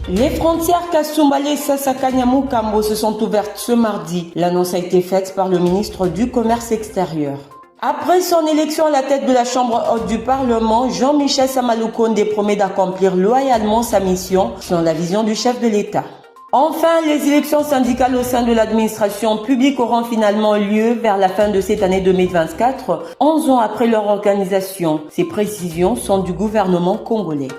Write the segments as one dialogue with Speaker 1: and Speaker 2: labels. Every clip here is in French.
Speaker 1: Les frontières Kasumbalé et Sassaka-Nyamou-Kambo se sont ouvertes ce mardi. L'annonce a été faite par le ministre du Commerce extérieur. Après son élection à la tête de la Chambre haute du Parlement, Jean-Michel Samaloukonde promet d'accomplir loyalement sa mission selon la vision du chef de l'État. Enfin, les élections syndicales au sein de l'administration publique auront finalement lieu vers la fin de cette année 2024, 11 ans après leur organisation. Ces précisions sont du gouvernement congolais.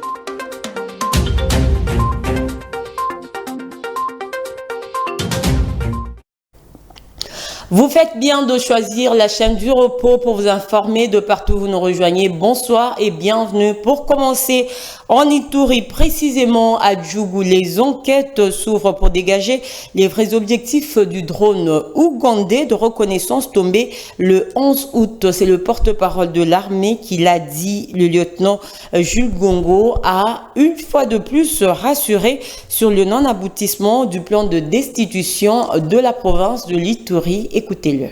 Speaker 1: Vous faites bien de choisir la chaîne du repos pour vous informer de partout où vous nous rejoignez. Bonsoir et bienvenue. Pour commencer, en Ituri, précisément à Djougou, les enquêtes s'ouvrent pour dégager les vrais objectifs du drone ougandais de reconnaissance tombé le 11 août. C'est le porte-parole de l'armée qui l'a dit. Le lieutenant Jules Gongo a une fois de plus rassuré sur le non-aboutissement du plan de destitution de la province de l'Ituri. Écoutez-le.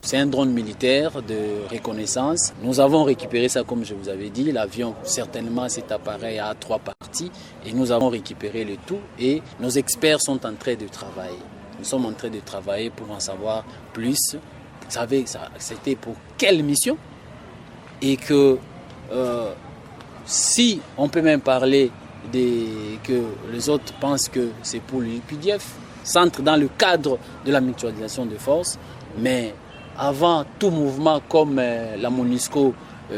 Speaker 2: C'est un drone militaire de reconnaissance. Nous avons récupéré ça, comme je vous avais dit. L'avion, certainement, cet appareil a 3 parties. Et nous avons récupéré le tout. Et nos experts sont en train de travailler. Nous sommes en train de travailler pour en savoir plus. Vous savez, c'était pour quelle mission? Et que si on peut même parler que les autres pensent que c'est pour l'UPDF, ça entre dans le cadre de la mutualisation de forces, mais avant tout mouvement comme la MONUSCO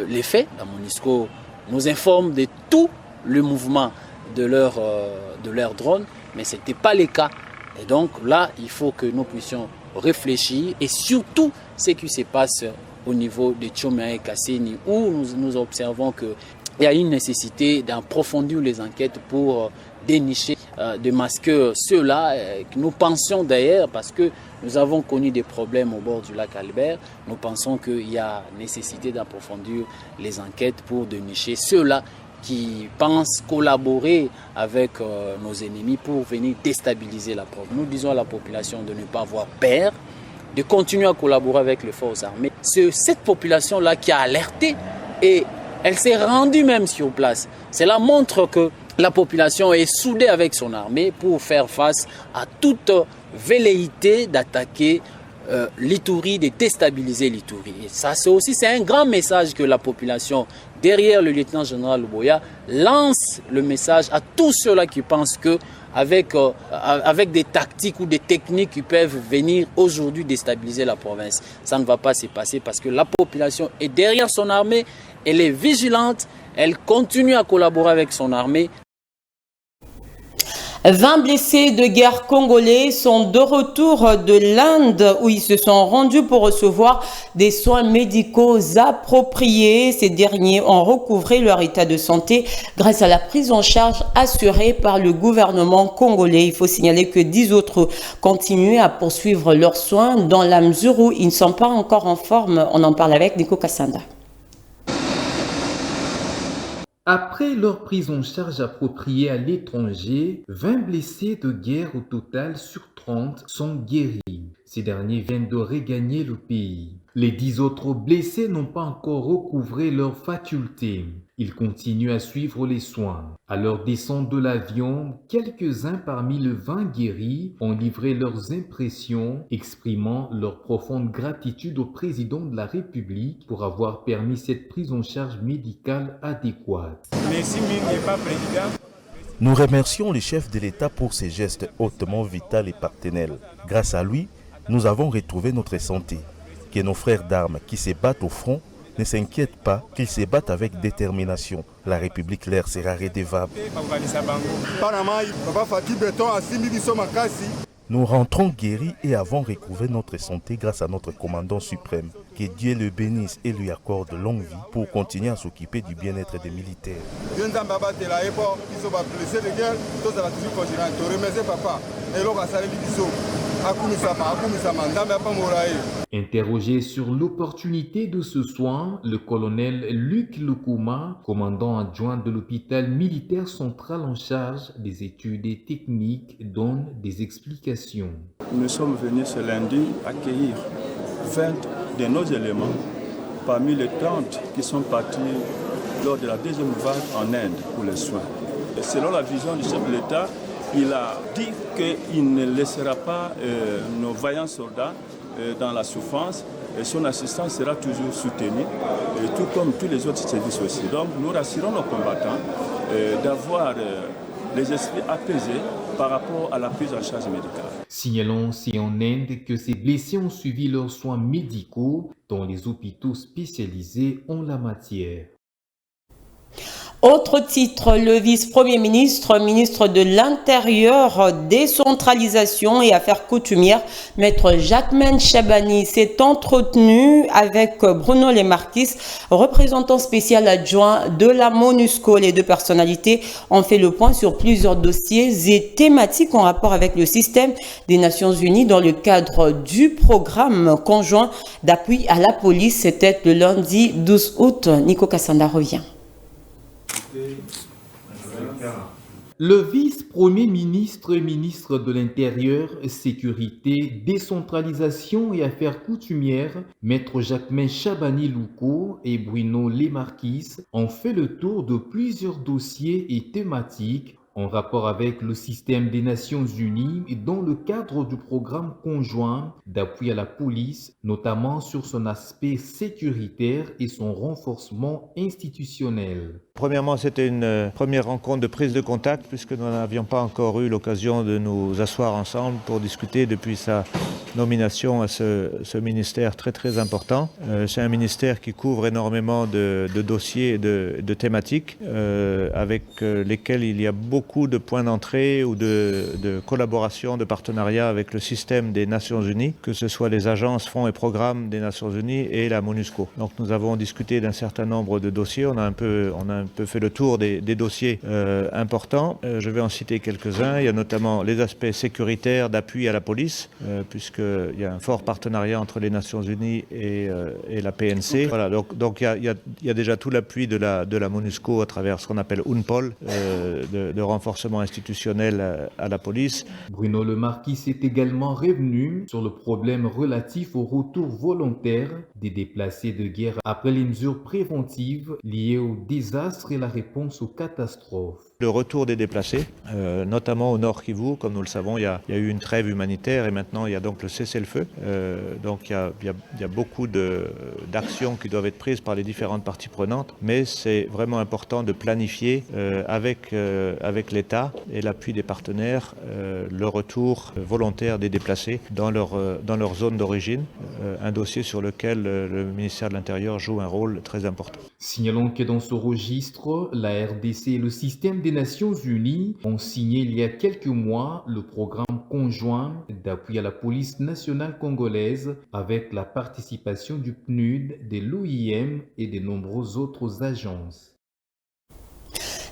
Speaker 2: les fait, la MONUSCO nous informe de tout le mouvement de leur drone, mais ce n'était pas le cas. Et donc là, il faut que nous puissions réfléchir et surtout ce qui se passe au niveau de Tchomé et Kasseni, où nous observons qu'il y a une nécessité d'approfondir les enquêtes pour dénicher, démasquer ceux-là que nous pensions d'ailleurs, parce que nous avons connu des problèmes au bord du lac Albert, nous pensons qu'il y a nécessité d'approfondir les enquêtes pour dénicher ceux-là qui pensent collaborer avec nos ennemis pour venir déstabiliser la province. Nous disons à la population de ne pas avoir peur, de continuer à collaborer avec les forces armées. C'est cette population-là qui a alerté et elle s'est rendue même sur place. Cela montre que la population est soudée avec son armée pour faire face à toute velléité d'attaquer l'Ituri, de déstabiliser l'Ituri. Et ça, c'est un grand message que la population, derrière le lieutenant-général Luboya, lance le message à tous ceux-là qui pensent que avec des tactiques ou des techniques qui peuvent venir aujourd'hui déstabiliser la province. Ça ne va pas se passer parce que la population est derrière son armée, elle est vigilante, elle continue à collaborer avec son armée.
Speaker 1: 20 blessés de guerre congolais sont de retour de l'Inde où ils se sont rendus pour recevoir des soins médicaux appropriés. Ces derniers ont recouvré leur état de santé grâce à la prise en charge assurée par le gouvernement congolais. Il faut signaler que 10 autres continuent à poursuivre leurs soins dans la mesure où ils ne sont pas encore en forme. On en parle avec Nico Kassanda.
Speaker 3: Après leur prise en charge appropriée à l'étranger, 20 blessés de guerre au total sur 30 sont guéris. Ces derniers viennent de regagner le pays. Les 10 autres blessés n'ont pas encore recouvré leurs facultés. Ils continuent à suivre les soins. À leur descente de l'avion, quelques-uns parmi les 20 guéris ont livré leurs impressions, exprimant leur profonde gratitude au président de la République pour avoir permis cette prise en charge médicale adéquate.
Speaker 4: Merci, Président.
Speaker 5: Nous remercions le chef de l'État pour ses gestes hautement vitaux et paternels. Grâce à lui, nous avons retrouvé notre santé. Que nos frères d'armes qui se battent au front ne s'inquiètent pas, qu'ils se battent avec détermination. La République leur sera redevable. Nous rentrons guéris et avons recouvré notre santé grâce à notre commandant suprême. Que Dieu le bénisse et lui accorde longue vie pour continuer à s'occuper du bien-être des militaires.
Speaker 3: Interrogé sur l'opportunité de ce soin, le colonel Luc Lukuma, commandant adjoint de l'hôpital militaire central en charge des études et techniques, donne des explications.
Speaker 6: Nous sommes venus ce lundi accueillir 20 de nos éléments parmi les 30 qui sont partis lors de la deuxième vague en Inde pour les soins. Selon la vision du chef de l'État, il a dit qu'il ne laissera pas nos vaillants soldats dans la souffrance. Et son assistance sera toujours soutenue, tout comme tous les autres services aussi. Donc nous rassurons nos combattants d'avoir les esprits apaisés par rapport à la prise en charge médicale.
Speaker 3: Signalons aussi en Inde que ces blessés ont suivi leurs soins médicaux dans les hôpitaux spécialisés en la matière.
Speaker 1: Autre titre, le vice-premier ministre, ministre de l'Intérieur, décentralisation et affaires coutumières, maître Jacquemain Chabani s'est entretenu avec Bruno Lemarquis, représentant spécial adjoint de la MONUSCO. Les deux personnalités ont fait le point sur plusieurs dossiers et thématiques en rapport avec le système des Nations Unies dans le cadre du programme conjoint d'appui à la police. C'était le lundi 12 août. Nico Kassanda revient.
Speaker 3: Le vice-premier ministre et ministre de l'Intérieur, Sécurité, Décentralisation et Affaires coutumières, maître Jacquemain Chabani Louko et Bruno Lemarquis ont fait le tour de plusieurs dossiers et thématiques en rapport avec le système des Nations Unies et dans le cadre du programme conjoint d'appui à la police, notamment sur son aspect sécuritaire et son renforcement institutionnel.
Speaker 7: Premièrement, c'était une première rencontre de prise de contact puisque nous n'avions pas encore eu l'occasion de nous asseoir ensemble pour discuter depuis sa nomination à ce ministère très important. C'est un ministère qui couvre énormément de dossiers et de thématiques avec lesquels il y a beaucoup de points d'entrée ou de collaboration, de partenariat avec le système des Nations Unies, que ce soit les agences, fonds et programmes des Nations Unies et la MONUSCO. Donc nous avons discuté d'un certain nombre de dossiers, on a un peu fait le tour des dossiers importants. Je vais en citer quelques-uns. Il y a notamment les aspects sécuritaires d'appui à la police, puisqu'il y a un fort partenariat entre les Nations Unies et la PNC. Voilà, donc il y a déjà tout l'appui de la MONUSCO à travers ce qu'on appelle UNPOL, de renforcement institutionnel à la police.
Speaker 3: Bruno Lemarquis est également revenu sur le problème relatif au retour volontaire des déplacés de guerre après les mesures préventives liées au désastre et la réponse aux catastrophes.
Speaker 7: Le retour des déplacés, notamment au Nord Kivu, comme nous le savons, il y a eu une trêve humanitaire et maintenant il y a donc le cessez-le-feu. Donc il y a beaucoup d'actions qui doivent être prises par les différentes parties prenantes, mais c'est vraiment important de planifier avec l'État et l'appui des partenaires le retour volontaire des déplacés dans leur zone d'origine, un dossier sur lequel le ministère de l'Intérieur joue un rôle très important.
Speaker 3: Signalons que dans ce registre, la RDC et le système des Nations Unies ont signé il y a quelques mois le programme conjoint d'appui à la police nationale congolaise avec la participation du PNUD, de l'OIM et de nombreuses autres agences.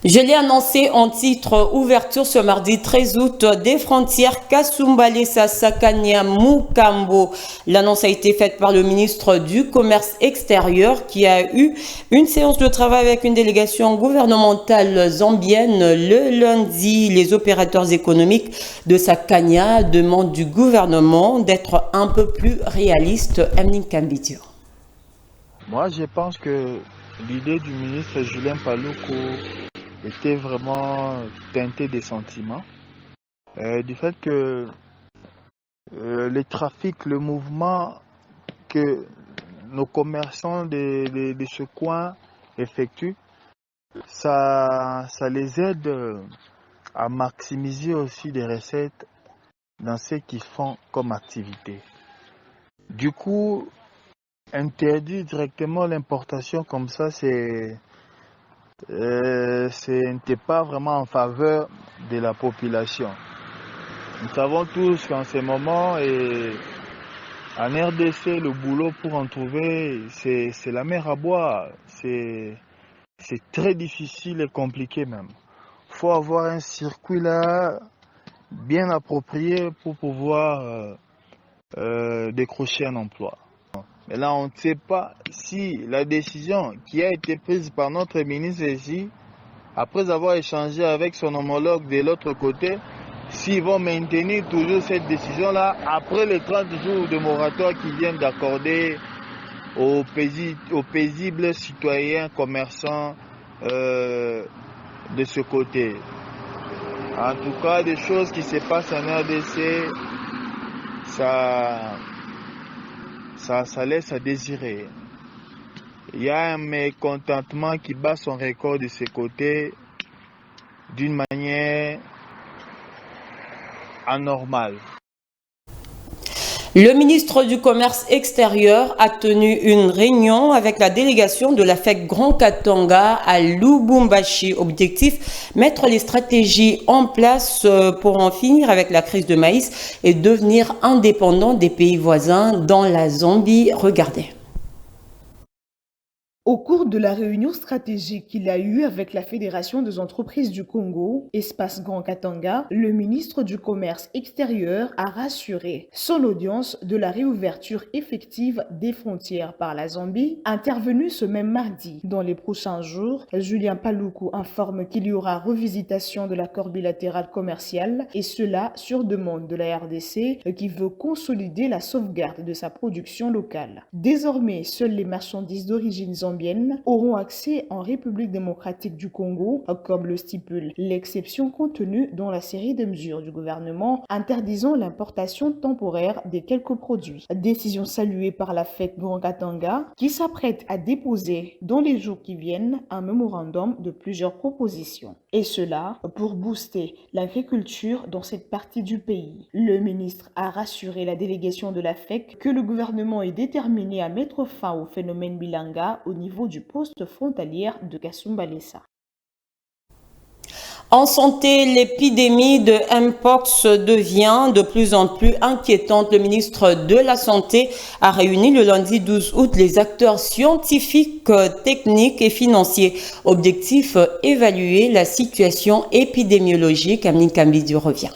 Speaker 1: Je l'ai annoncé en titre, ouverture ce mardi 13 août des frontières Kasumbalesa-Sakanya-Mukambo. L'annonce a été faite par le ministre du Commerce extérieur qui a eu une séance de travail avec une délégation gouvernementale zambienne le lundi. Les opérateurs économiques de Sakanya demandent du gouvernement d'être un peu plus réaliste. Emine Kambitir.
Speaker 8: Moi, je pense que l'idée du ministre Julien Paluku était vraiment teinté des sentiments, du fait que les trafics, le mouvement que nos commerçants de ce coin effectuent, ça les aide à maximiser aussi des recettes dans ce qu'ils font comme activité. Du coup, interdire directement l'importation comme ça, n'était pas vraiment en faveur de la population. Nous savons tous qu'en ce moment, en RDC, le boulot pour en trouver, c'est la mer à boire. C'est très difficile et compliqué même. Il faut avoir un circuit là bien approprié pour pouvoir décrocher un emploi. Mais là, on ne sait pas si la décision qui a été prise par notre ministre ici, après avoir échangé avec son homologue de l'autre côté, s'ils vont maintenir toujours cette décision-là après les 30 jours de moratoire qu'ils viennent d'accorder aux paisibles citoyens, commerçants de ce côté. En tout cas, des choses qui se passent en RDC, ça laisse à désirer. Il y a un mécontentement qui bat son record de ce côté d'une manière anormale.
Speaker 1: Le ministre du Commerce extérieur a tenu une réunion avec la délégation de la FEC Grand Katanga à Lubumbashi. Objectif, mettre les stratégies en place pour en finir avec la crise de maïs et devenir indépendant des pays voisins dans la Zambie. Regardez.
Speaker 9: Au cours de la réunion stratégique qu'il a eue avec la Fédération des entreprises du Congo, Espace Grand Katanga, le ministre du Commerce extérieur a rassuré son audience de la réouverture effective des frontières par la Zambie, intervenue ce même mardi. Dans les prochains jours, Julien Paluku informe qu'il y aura revisitation de l'accord bilatéral commercial, et cela sur demande de la RDC qui veut consolider la sauvegarde de sa production locale. Désormais, seules les marchandises d'origine zambienne auront accès en République démocratique du Congo, comme le stipule l'exception contenue dans la série de mesures du gouvernement interdisant l'importation temporaire des quelques produits. Décision saluée par la FEC Grand Katanga qui s'apprête à déposer dans les jours qui viennent un mémorandum de plusieurs propositions. Et cela pour booster l'agriculture dans cette partie du pays. Le ministre a rassuré la délégation de la FEC que le gouvernement est déterminé à mettre fin au phénomène Bilanga au niveau du poste frontalier de Kasumbalesa.
Speaker 1: En santé, l'épidémie de Mpox devient de plus en plus inquiétante. Le ministre de la Santé a réuni le lundi 12 août les acteurs scientifiques, techniques et financiers. Objectif, évaluer la situation épidémiologique. Amine Kambidi revient.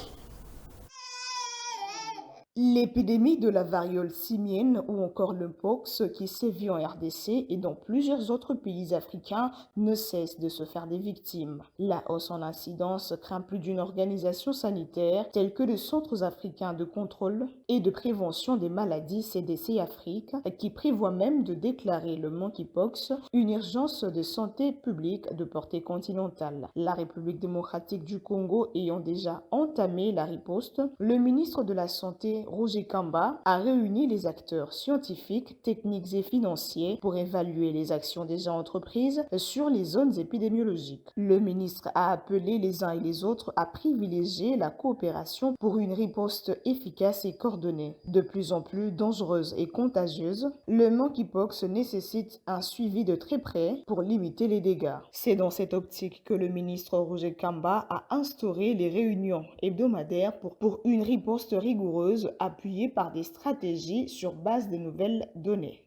Speaker 9: L'épidémie de la variole simienne ou encore le Mpox qui sévit en RDC et dans plusieurs autres pays africains ne cesse de se faire des victimes. La hausse en incidence craint plus d'une organisation sanitaire telle que le Centre africain de contrôle et de prévention des maladies CDC Afrique qui prévoit même de déclarer le monkeypox une urgence de santé publique de portée continentale. La République démocratique du Congo ayant déjà entamé la riposte, le ministre de la Santé Roger Kamba a réuni les acteurs scientifiques, techniques et financiers pour évaluer les actions déjà entreprises sur les zones épidémiologiques. Le ministre a appelé les uns et les autres à privilégier la coopération pour une riposte efficace et coordonnée. De plus en plus dangereuse et contagieuse, le monkeypox nécessite un suivi de très près pour limiter les dégâts. C'est dans cette optique que le ministre Roger Kamba a instauré les réunions hebdomadaires pour une riposte rigoureuse appuyée par des stratégies sur base de nouvelles données.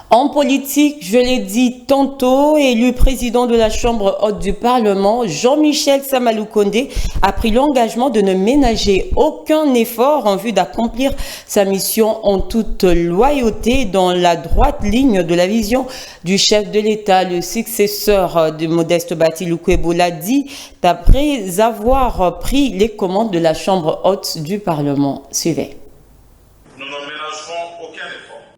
Speaker 1: En politique, je l'ai dit tantôt, élu président de la Chambre haute du Parlement, Jean-Michel Samaloukonde a pris l'engagement de ne ménager aucun effort en vue d'accomplir sa mission en toute loyauté dans la droite ligne de la vision du chef de l'État. Le successeur de Modeste Bati Lukwebo l'a dit après avoir pris les commandes de la Chambre haute du Parlement. Suivez.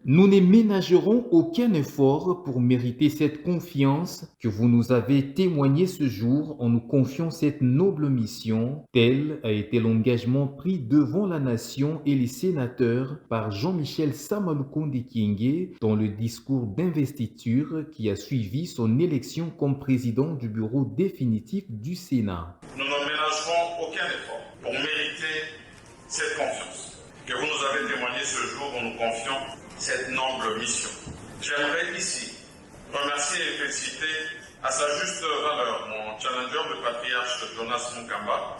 Speaker 3: Nous ne ménagerons aucun effort pour mériter cette confiance que vous nous avez témoignée ce jour en nous confiant cette noble mission. Tel a été l'engagement pris devant la nation et les sénateurs par Jean-Michel Samaloukonde Kyenge dans le discours d'investiture qui a suivi son élection comme président du bureau définitif du Sénat.
Speaker 10: Nous ne ménagerons aucun effort pour mériter cette confiance que vous nous avez témoignée ce jour en nous confiant cette noble mission. J'aimerais ici remercier et féliciter à sa juste valeur mon challenger, le patriarche Jonas Munkamba.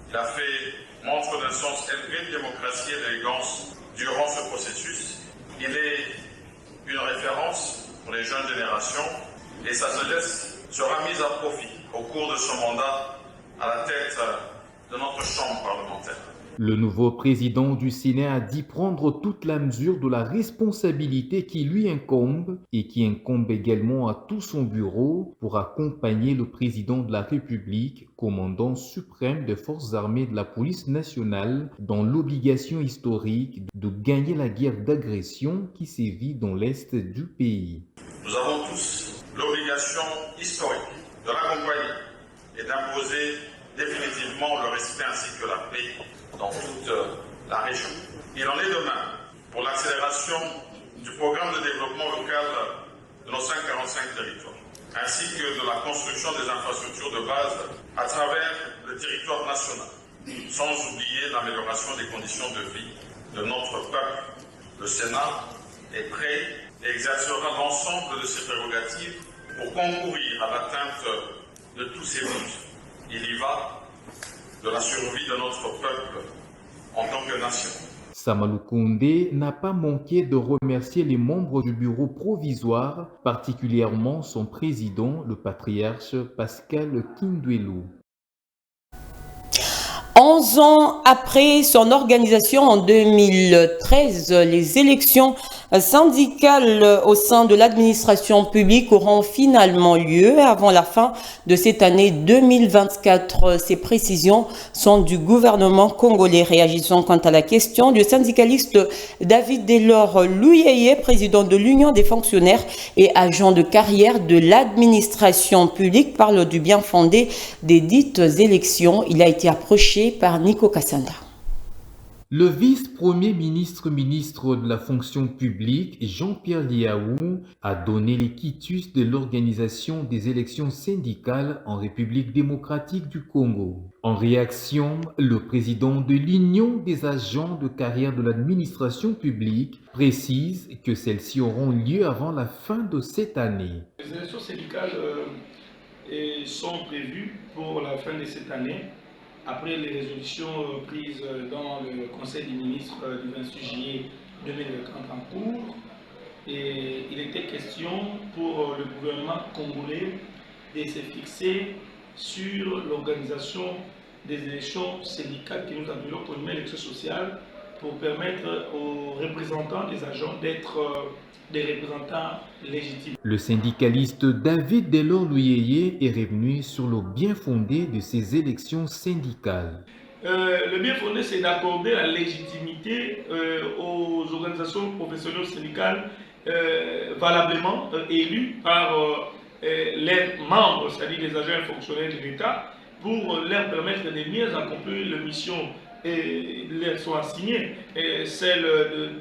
Speaker 10: Il a fait montre d'un sens élevé de démocratie et d'élégance durant ce processus. Il est une référence pour les jeunes générations et sa sagesse sera mise à profit au cours de son mandat à la tête de notre chambre parlementaire.
Speaker 3: Le nouveau président du Sénat a dit prendre toute la mesure de la responsabilité qui lui incombe et qui incombe également à tout son bureau pour accompagner le président de la République, commandant suprême des forces armées de la police nationale, dans l'obligation historique de gagner la guerre d'agression qui sévit dans l'est du pays.
Speaker 10: Nous avons tous l'obligation historique de l'accompagner et d'imposer définitivement le respect ainsi que la paix dans toute la région. Il en est de même pour l'accélération du programme de développement local de nos 145 territoires, ainsi que de la construction des infrastructures de base à travers le territoire national, sans oublier l'amélioration des conditions de vie de notre peuple. Le Sénat est prêt et exercera l'ensemble de ses prérogatives pour concourir à l'atteinte de tous ces buts. Il y va de la survie de notre peuple en tant que nation.
Speaker 3: Samalou Koundé n'a pas manqué de remercier les membres du bureau provisoire, particulièrement son président, le patriarche Pascal Kindwelou.
Speaker 1: 11 ans après son organisation en 2013, les élections syndicales au sein de l'administration publique auront finalement lieu avant la fin de cette année 2024. Ces précisions sont du gouvernement congolais. Réagissant quant à la question, le syndicaliste David Delors Louyeye, président de l'Union des fonctionnaires et agents de carrière de l'administration publique, parle du bien fondé des dites élections. Il a été approché par Nico Kassanda.
Speaker 3: Le vice-premier ministre de la fonction publique, Jean-Pierre Liaou, a donné les quitus de l'organisation des élections syndicales en République démocratique du Congo. En réaction, le président de l'Union des agents de carrière de l'administration publique précise que celles-ci auront lieu avant la fin de cette année.
Speaker 11: Les élections syndicales sont prévues pour la fin de cette année, après les résolutions prises dans le Conseil des ministres du 26 juillet 2024 en cours. Et il était question pour le gouvernement congolais de se fixer sur l'organisation des élections syndicales que nous appelons première élection sociale, pour permettre aux représentants des agents d'être des représentants légitimes.
Speaker 3: Le syndicaliste David Delors Louyeye est revenu sur le bien fondé de ces élections syndicales.
Speaker 11: Le bien fondé, c'est d'accorder la légitimité aux organisations professionnelles syndicales valablement élues par leurs membres, c'est-à-dire les agents fonctionnaires de l'État, pour leur permettre de mieux accomplir les missions et leur sont assignées, celle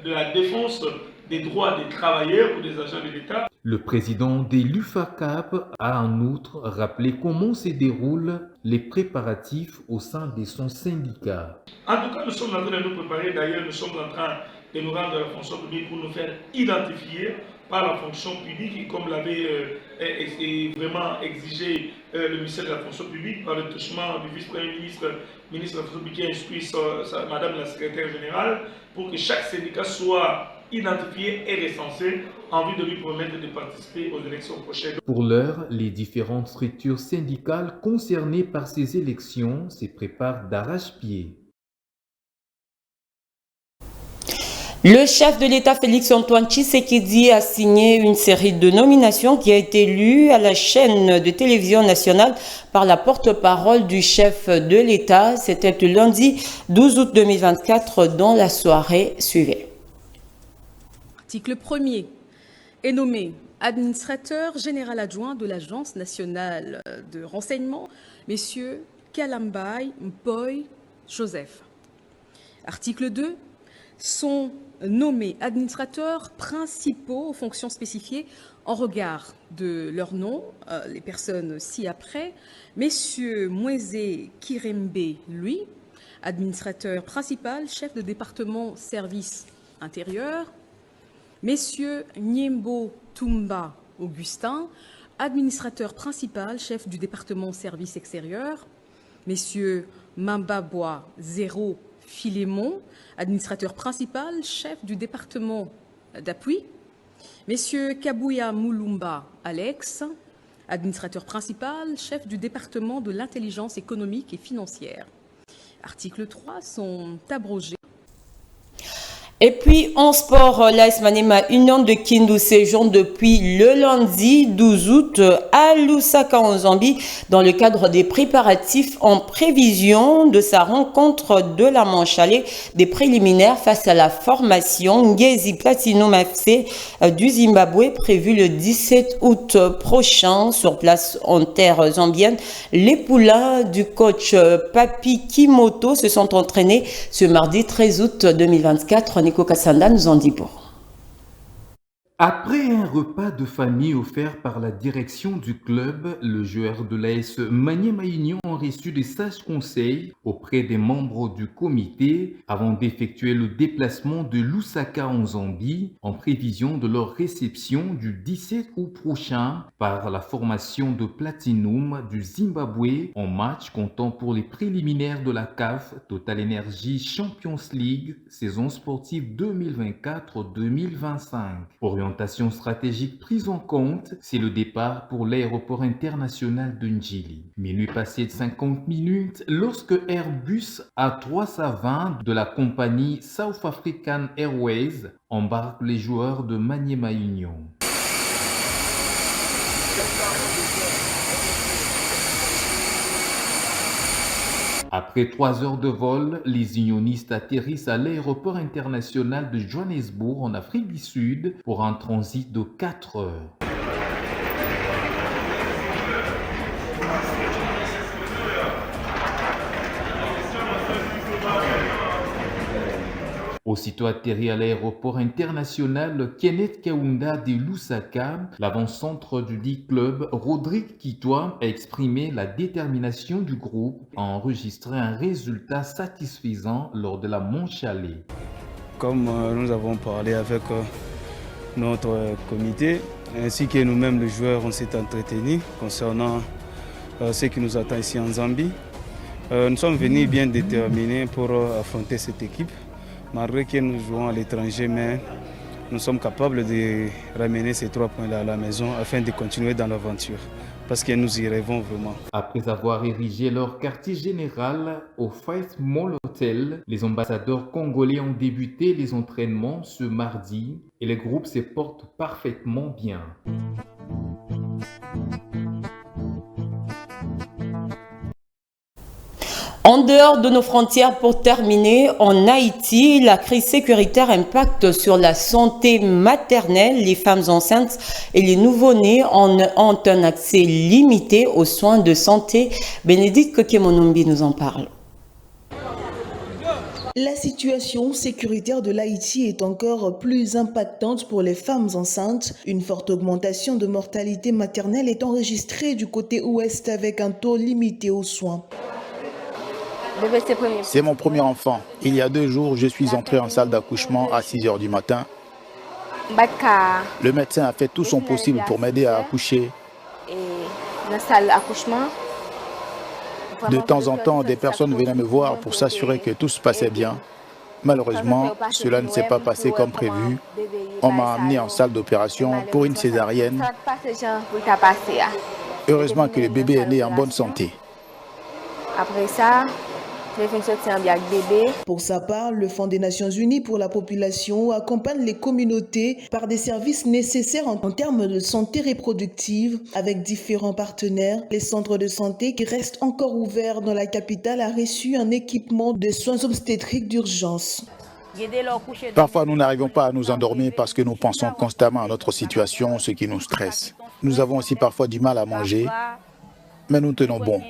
Speaker 11: de la défense des droits des travailleurs ou des agents de l'État.
Speaker 3: Le président de l'UFACAP a en outre rappelé comment se déroulent les préparatifs au sein de son syndicat.
Speaker 11: En tout cas, nous sommes en train de nous préparer. D'ailleurs, nous sommes en train de nous rendre à la fonction publique pour nous faire identifier par la fonction publique, comme l'avait vraiment exigé le ministère de la fonction publique par le touchement du vice-premier ministre, ministre de la fonction publique, qui a instruit madame la secrétaire générale, pour que chaque syndicat soit identifié et recensé en vue de lui permettre de participer aux élections prochaines.
Speaker 3: Pour l'heure, les différentes structures syndicales concernées par ces élections se préparent d'arrache-pied.
Speaker 1: Le chef de l'État Félix-Antoine Tshisekedi a signé une série de nominations qui a été lue à la chaîne de télévision nationale par la porte-parole du chef de l'État. C'était le lundi 12 août 2024 dans la soirée suivie.
Speaker 12: Article 1er est nommé administrateur général adjoint de l'Agence nationale de renseignement, messieurs Kalambai Mpoy Joseph. Article 2, sont nommés administrateurs principaux aux fonctions spécifiées en regard de leur nom, les personnes ci-après, messieurs Mweze Kirembe, lui, administrateur principal, chef de département service intérieur, messieurs Nyembo Tumba Augustin, administrateur principal, chef du département service extérieur, messieurs Mambabwa Zéro Philémon, administrateur principal, chef du département d'appui, messieurs Kabouya Moulumba Alex, administrateur principal, chef du département de l'intelligence économique et financière. Article 3 sont abrogés.
Speaker 1: Et puis en sport, l'AS Maniema Union de Kindu séjourne depuis le lundi 12 août à Lusaka en Zambie dans le cadre des préparatifs en prévision de sa rencontre de la manche allée des préliminaires face à la formation Ngezi Platinum FC du Zimbabwe prévue le 17 août prochain sur place en terre zambienne. Les poulains du coach Papi Kimoto se sont entraînés ce mardi 13 août 2024. Nico Kassanda nous en dit pour.
Speaker 3: Après un repas de famille offert par la direction du club, le joueur de l'AS Maniema Union a reçu des sages conseils auprès des membres du comité avant d'effectuer le déplacement de Lusaka en Zambie en prévision de leur réception du 17 août prochain par la formation de Platinum du Zimbabwe en match comptant pour les préliminaires de la CAF Total Energy Champions League saison sportive 2024-2025. Orientation stratégique prise en compte, c'est le départ pour l'aéroport international de Njili. Minuit passé de 50 minutes, lorsque Airbus A320 de la compagnie South African Airways embarque les joueurs de Maniema Union. Après 3 heures de vol, les unionistes atterrissent à l'aéroport international de Johannesburg en Afrique du Sud pour un transit de 4 heures. Aussitôt atterri à l'aéroport international Kenneth Kaunda de Lusaka, l'avant-centre du dit club, Rodrigue Kitwa, a exprimé la détermination du groupe à enregistrer un résultat satisfaisant lors de la manche allée.
Speaker 13: Comme nous avons parlé avec notre comité, ainsi que nous-mêmes les joueurs, on s'est entretenus concernant ce qui nous attend ici en Zambie. Nous sommes venus bien déterminés pour affronter cette équipe. Malgré que nous jouons à l'étranger, mais nous sommes capables de ramener ces 3 points-là à la maison afin de continuer dans l'aventure, parce que nous y rêvons vraiment.
Speaker 3: Après avoir érigé leur quartier général au Faith Mall Hotel, les ambassadeurs congolais ont débuté les entraînements ce mardi et le groupe se porte parfaitement bien.
Speaker 1: En dehors de nos frontières, pour terminer, en Haïti, la crise sécuritaire impacte sur la santé maternelle. Les femmes enceintes et les nouveau-nés ont un accès limité aux soins de santé. Bénédicte Kokemonumbi nous en parle.
Speaker 14: La situation sécuritaire de l'Haïti est encore plus impactante pour les femmes enceintes. Une forte augmentation de mortalité maternelle est enregistrée du côté ouest avec un taux limité aux soins.
Speaker 15: C'est mon premier enfant. Il y a 2 jours, je suis entré en salle d'accouchement à 6 h du matin. Le médecin a fait tout son possible pour m'aider à accoucher. De temps en temps, des personnes venaient me voir pour s'assurer que tout se passait bien. Malheureusement, cela ne s'est pas passé comme prévu. On m'a amené en salle d'opération pour une césarienne. Heureusement que le bébé est né en bonne santé.
Speaker 14: Après ça, pour sa part, le Fonds des Nations Unies pour la population accompagne les communautés par des services nécessaires en termes de santé reproductive avec différents partenaires. Les centres de santé qui restent encore ouverts dans la capitale a reçu un équipement de soins obstétriques d'urgence.
Speaker 15: Parfois, nous n'arrivons pas à nous endormir parce que nous pensons constamment à notre situation, ce qui nous stresse. Nous avons aussi parfois du mal à manger, mais nous tenons bon.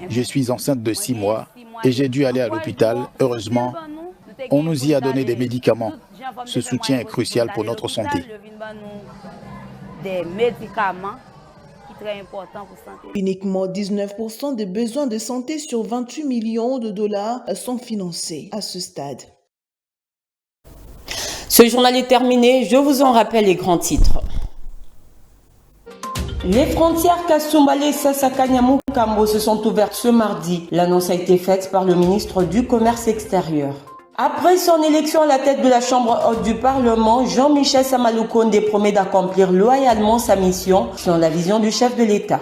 Speaker 15: Je suis enceinte de 6 mois et j'ai dû aller à l'hôpital. Heureusement, on nous y a donné des médicaments. Ce soutien est crucial pour notre santé.
Speaker 14: Uniquement 19% des besoins de santé sur 28 millions de dollars sont financés à ce stade.
Speaker 1: Ce journal est terminé. Je vous en rappelle les grands titres. Les frontières Kasumbalé, Sassakanyamou, Kambo se sont ouvertes ce mardi. L'annonce a été faite par le ministre du Commerce extérieur. Après son élection à la tête de la Chambre haute du Parlement, Jean-Michel Samaloukonde promet d'accomplir loyalement sa mission selon la vision du chef de l'État.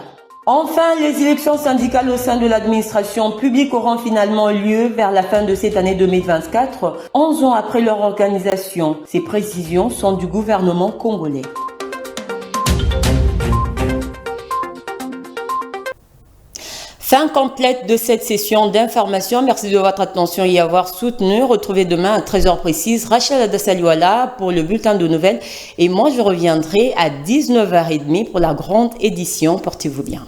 Speaker 1: Enfin, les élections syndicales au sein de l'administration publique auront finalement lieu vers la fin de cette année 2024, 11 ans après leur organisation. Ces précisions sont du gouvernement congolais. Fin complète de cette session d'information. Merci de votre attention et avoir soutenu. Retrouvez demain à 13h précise Rachel Adassaliwala pour le bulletin de nouvelles. Et moi, je reviendrai à 19h30 pour la grande édition. Portez-vous bien.